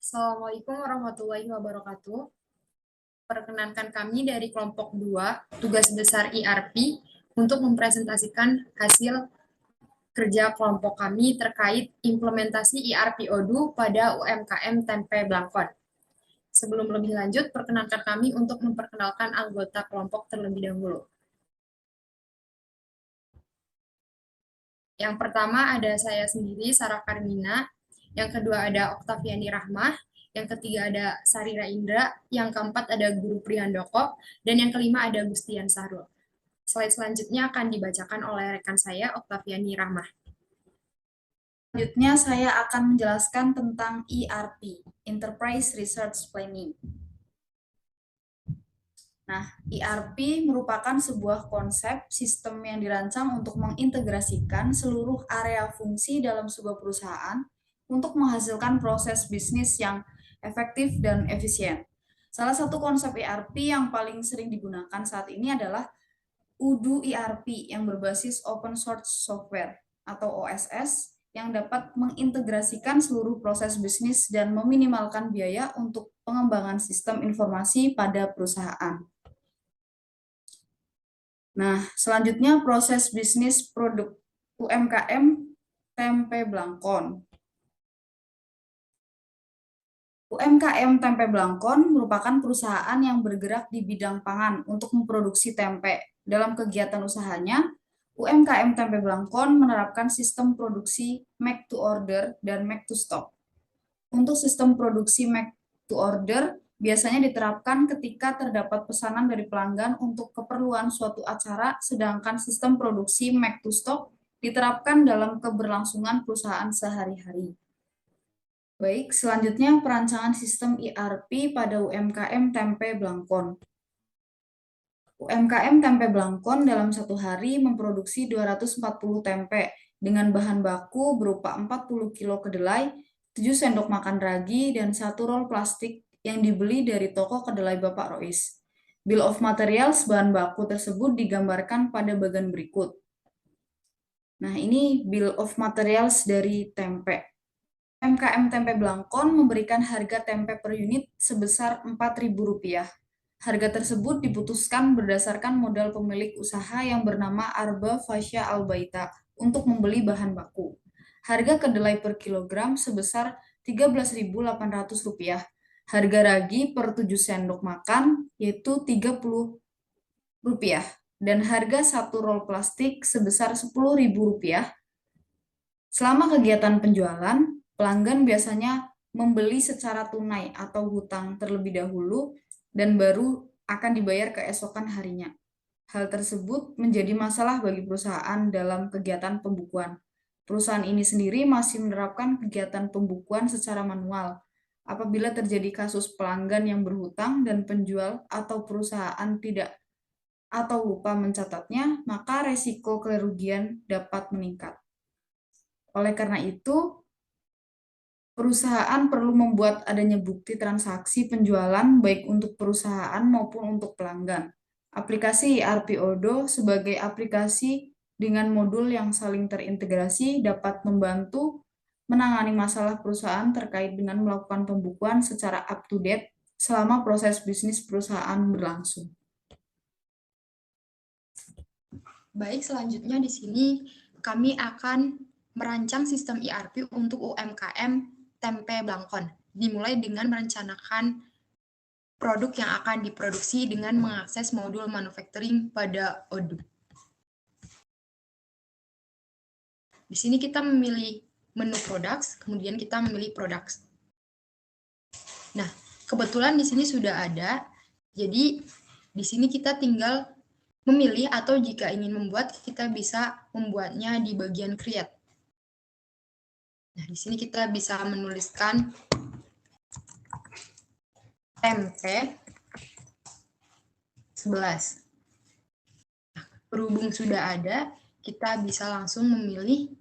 Assalamualaikum warahmatullahi wabarakatuh. Perkenankan kami dari kelompok 2, tugas besar IRP, untuk mempresentasikan hasil kerja kelompok kami terkait implementasi IRP ODU pada UMKM Tempe Blangkon. Sebelum lebih lanjut, perkenankan kami untuk memperkenalkan anggota kelompok terlebih dahulu. Yang pertama ada saya sendiri, Sarah Karmina. Yang kedua ada Oktaviani Rahmah. Yang ketiga ada Sarira Indra. Yang keempat ada Guru Prihandoko. Dan yang kelima ada Gustian Sahrul. Slide selanjutnya akan dibacakan oleh rekan saya, Oktaviani Rahmah. Selanjutnya saya akan menjelaskan tentang ERP, Enterprise Resource Planning. Nah, ERP merupakan sebuah konsep sistem yang dirancang untuk mengintegrasikan seluruh area fungsi dalam sebuah perusahaan untuk menghasilkan proses bisnis yang efektif dan efisien. Salah satu konsep ERP yang paling sering digunakan saat ini adalah Odoo ERP yang berbasis open source software atau OSS yang dapat mengintegrasikan seluruh proses bisnis dan meminimalkan biaya untuk pengembangan sistem informasi pada perusahaan. Nah, selanjutnya proses bisnis produk UMKM Tempe Blangkon. UMKM Tempe Blangkon merupakan perusahaan yang bergerak di bidang pangan untuk memproduksi tempe. Dalam kegiatan usahanya, UMKM Tempe Blangkon menerapkan sistem produksi make to order dan make to stock. Untuk sistem produksi make to order, biasanya diterapkan ketika terdapat pesanan dari pelanggan untuk keperluan suatu acara, sedangkan sistem produksi make to stock diterapkan dalam keberlangsungan perusahaan sehari-hari. Baik, selanjutnya perancangan sistem ERP pada UMKM Tempe Blangkon. UMKM Tempe Blangkon dalam satu hari memproduksi 240 tempe dengan bahan baku berupa 40 kilo kedelai, 7 sendok makan ragi, dan 1 roll plastik yang dibeli dari toko kedelai Bapak Rois. Bill of Materials bahan baku tersebut digambarkan pada bagian berikut. Nah, ini Bill of Materials dari tempe. UMKM Tempe Blangkon memberikan harga tempe per unit sebesar Rp4.000. Harga tersebut diputuskan berdasarkan modal pemilik usaha yang bernama Arba Fasya Albaita untuk membeli bahan baku. Harga kedelai per kilogram sebesar Rp13.800. Harga ragi per 7 sendok makan yaitu Rp30. Dan harga 1 roll plastik sebesar Rp10.000. Selama kegiatan penjualan, pelanggan biasanya membeli secara tunai atau hutang terlebih dahulu dan baru akan dibayar keesokan harinya. Hal tersebut menjadi masalah bagi perusahaan dalam kegiatan pembukuan. Perusahaan ini sendiri masih menerapkan kegiatan pembukuan secara manual. Apabila terjadi kasus pelanggan yang berhutang dan penjual atau perusahaan tidak atau lupa mencatatnya, maka resiko kerugian dapat meningkat. Oleh karena itu, perusahaan perlu membuat adanya bukti transaksi penjualan baik untuk perusahaan maupun untuk pelanggan. Aplikasi ERP Odoo sebagai aplikasi dengan modul yang saling terintegrasi dapat membantu menangani masalah perusahaan terkait dengan melakukan pembukuan secara up-to-date selama proses bisnis perusahaan berlangsung. Baik, selanjutnya di sini kami akan merancang sistem ERP untuk UMKM Tempe Blangkon. Dimulai dengan merencanakan produk yang akan diproduksi dengan mengakses modul manufacturing pada Odoo. Di sini kita memilih menu products, kemudian kita memilih products. Nah, kebetulan di sini sudah ada, jadi di sini kita tinggal memilih atau jika ingin membuat, kita bisa membuatnya di bagian create. Nah, di sini kita bisa menuliskan tempe 11. Nah, berhubung sudah ada, kita bisa langsung memilih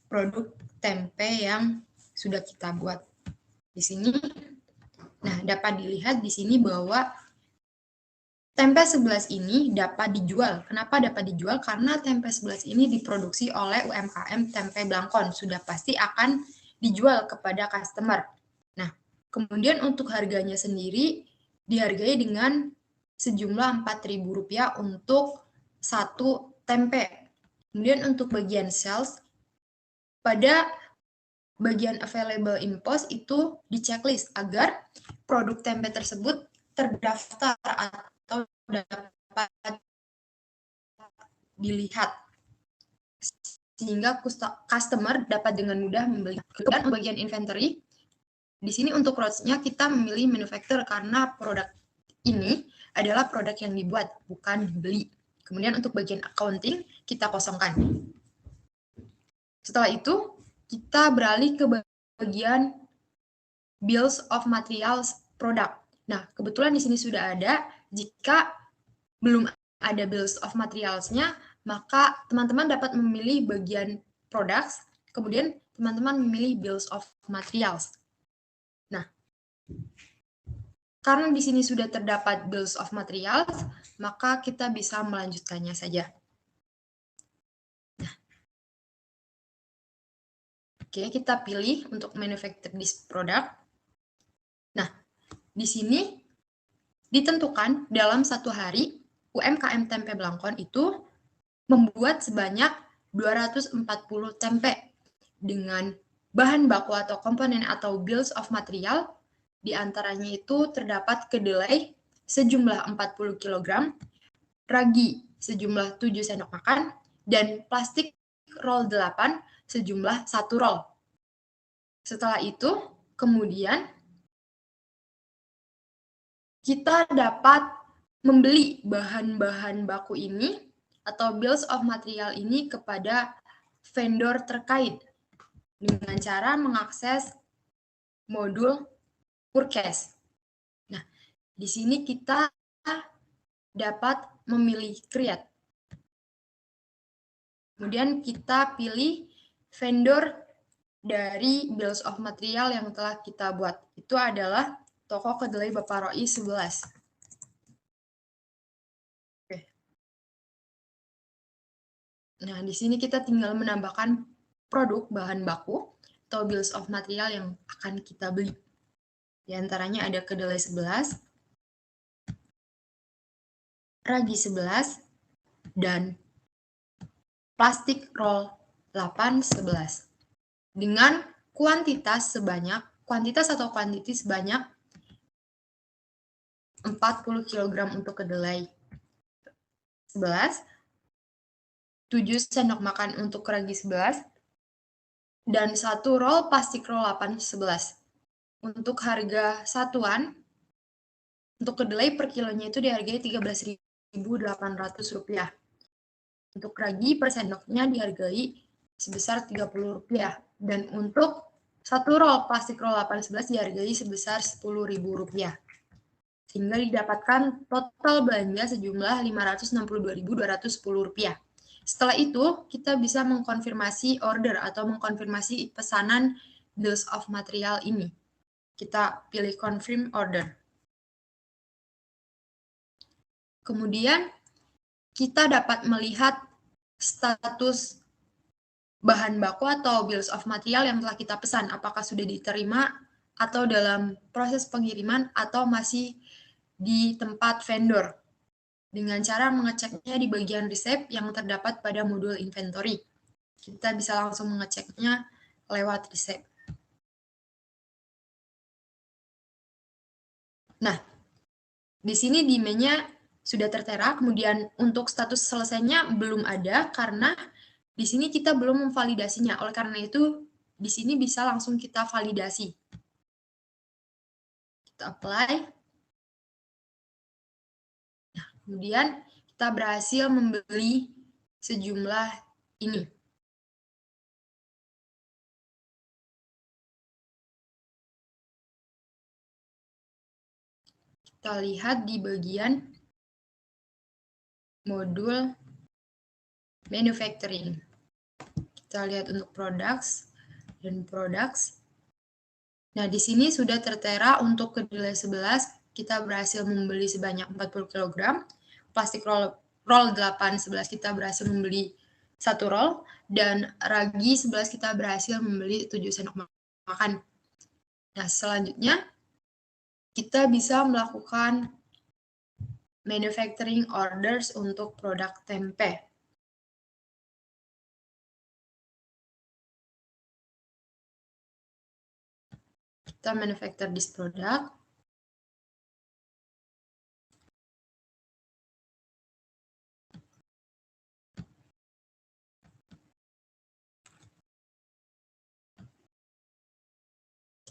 produk tempe yang sudah kita buat. Di sini, nah dapat dilihat di sini bahwa tempe 11 ini dapat dijual. Kenapa dapat dijual? Karena tempe 11 ini diproduksi oleh UMKM Tempe Blangkon. Sudah pasti akan dijual kepada customer. Kemudian untuk harganya sendiri dihargai dengan sejumlah Rp4.000 untuk satu tempe. Kemudian untuk bagian sales, pada bagian available in post itu di checklist agar produk tempe tersebut terdaftar atau dapat dilihat sehingga customer dapat dengan mudah membeli. Kemudian bagian inventory, di sini untuk rows-nya kita memilih manufacturer karena produk ini adalah produk yang dibuat, bukan dibeli. Kemudian untuk bagian accounting, kita kosongkan. Setelah itu, kita beralih ke bagian bills of materials product. Nah, kebetulan di sini sudah ada. Jika belum ada bills of materials-nya, maka teman-teman dapat memilih bagian products, kemudian teman-teman memilih bills of materials. Nah, karena di sini sudah terdapat bills of materials, maka kita bisa melanjutkannya saja. Nah, oke, kita pilih untuk manufacture this product. Nah, di sini ditentukan dalam satu hari UMKM Tempe Blangkon itu membuat sebanyak 240 tempe dengan bahan baku atau komponen atau bills of material, di antaranya itu terdapat kedelai sejumlah 40 kg, ragi sejumlah 7 sendok makan, dan plastik roll 8 sejumlah 1 roll. Setelah itu, kemudian kita dapat membeli bahan-bahan baku ini atau bills of material ini kepada vendor terkait dengan cara mengakses modul purchase. Nah, di sini kita dapat memilih create. Kemudian kita pilih vendor dari bills of material yang telah kita buat. Itu adalah toko kedelai Bapak Roi 11. Oke. Nah, di sini kita tinggal menambahkan produk bahan baku atau bills of material yang akan kita beli. Di antaranya ada kedelai 11, ragi 11, dan plastik roll 8 11. Dengan kuantitas atau kuantiti sebanyak 40 kg untuk kedelai 11, 7 sendok makan untuk ragi 11, dan 1 roll plastik roll 8 11. Untuk harga satuan, untuk kedelai per kilonya itu dihargai Rp13.800. Untuk ragi per sendoknya dihargai sebesar Rp30. Dan untuk 1 roll plastik roll 8 11 dihargai sebesar Rp10.000. Sehingga didapatkan total belanja sejumlah Rp562.210. Setelah itu, kita bisa mengkonfirmasi order atau mengkonfirmasi pesanan bills of material ini. Kita pilih confirm order. Kemudian, kita dapat melihat status bahan baku atau bills of material yang telah kita pesan, apakah sudah diterima atau dalam proses pengiriman atau masih di tempat vendor, dengan cara mengeceknya di bagian receipt yang terdapat pada modul inventory. Kita bisa langsung mengeceknya lewat receipt. Nah, di sini demand-nya sudah tertera, kemudian untuk status selesainya belum ada karena di sini kita belum memvalidasinya. Oleh karena itu, di sini bisa langsung kita validasi. Kita apply. Nah, kemudian kita berhasil membeli sejumlah ini. Kita lihat di bagian modul manufacturing. Kita lihat untuk products dan products. Nah, di sini sudah tertera untuk kedelai 11, kita berhasil membeli sebanyak 40 kg. Plastik roll 8 11 kita berhasil membeli 1 roll, dan ragi 11 kita berhasil membeli 7 sendok makan. Nah, selanjutnya kita bisa melakukan manufacturing orders untuk produk tempe. Kita manufacture this product.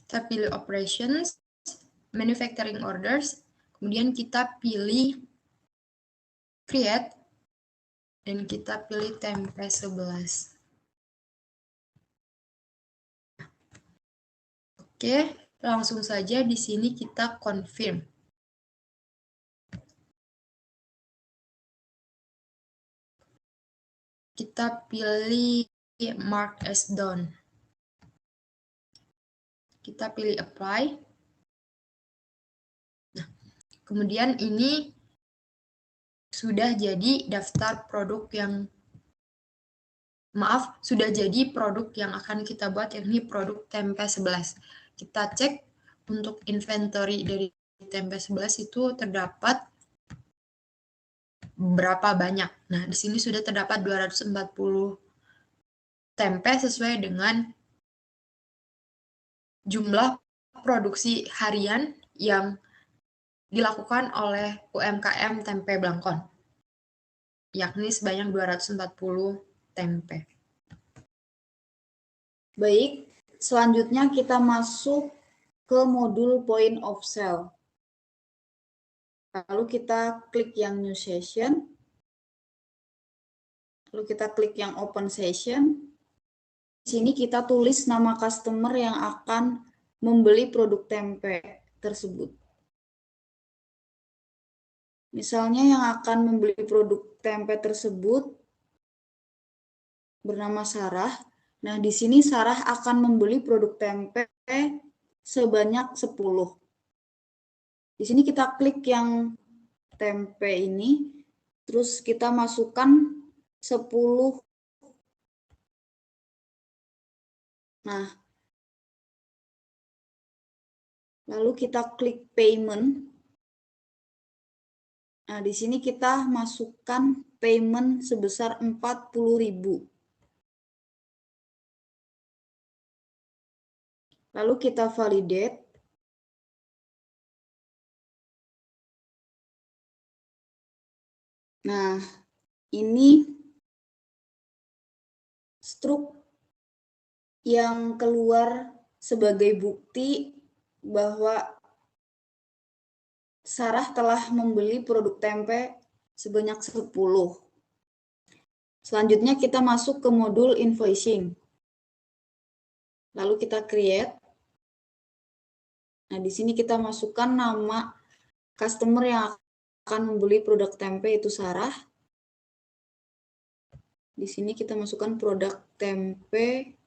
Kita pilih operations, manufacturing orders, kemudian kita pilih create, dan kita pilih tempe 11. Oke, langsung saja di sini kita confirm. Kita pilih mark as done. Kita pilih apply. Nah, kemudian ini sudah jadi daftar produk yang, sudah jadi produk yang akan kita buat, yakni produk tempe 11. Kita cek untuk inventory dari tempe 11 itu terdapat berapa banyak. Nah, di sini sudah terdapat 240 tempe sesuai dengan jumlah produksi harian yang dilakukan oleh UMKM Tempe Blangkon, yakni sebanyak 240 tempe. Baik, selanjutnya kita masuk ke modul point of sale. Lalu kita klik yang new session. Lalu kita klik yang open session. Di sini kita tulis nama customer yang akan membeli produk tempe tersebut. Misalnya yang akan membeli produk tempe tersebut bernama Sarah. Nah, di sini Sarah akan membeli produk tempe sebanyak 10. Di sini kita klik yang tempe ini, terus kita masukkan 10. Nah, lalu kita klik payment. Nah, di sini kita masukkan payment sebesar 40.000. Lalu kita validate. Nah, ini struk yang keluar sebagai bukti bahwa Sarah telah membeli produk tempe sebanyak 10. Selanjutnya kita masuk ke modul invoicing. Lalu kita create. Nah, di sini kita masukkan nama customer yang akan membeli produk tempe, itu Sarah. Di sini kita masukkan produk tempe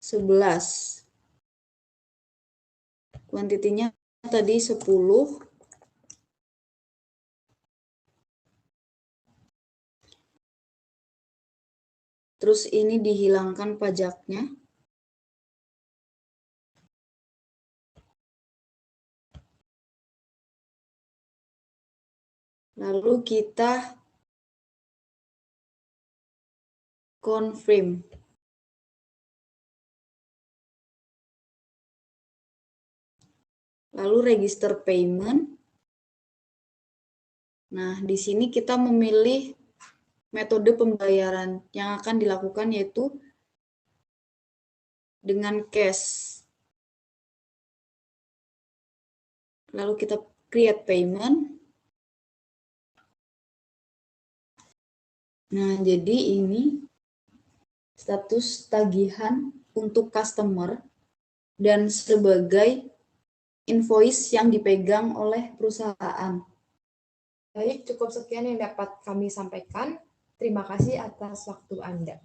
11. Kuantitinya tadi 10. Terus ini dihilangkan pajaknya. Lalu kita confirm. Lalu register payment. Nah, di sini kita memilih metode pembayaran yang akan dilakukan, yaitu dengan cash. Lalu kita create payment. Nah, jadi ini status tagihan untuk customer dan sebagai invoice yang dipegang oleh perusahaan. Baik, cukup sekian yang dapat kami sampaikan. Terima kasih atas waktu Anda.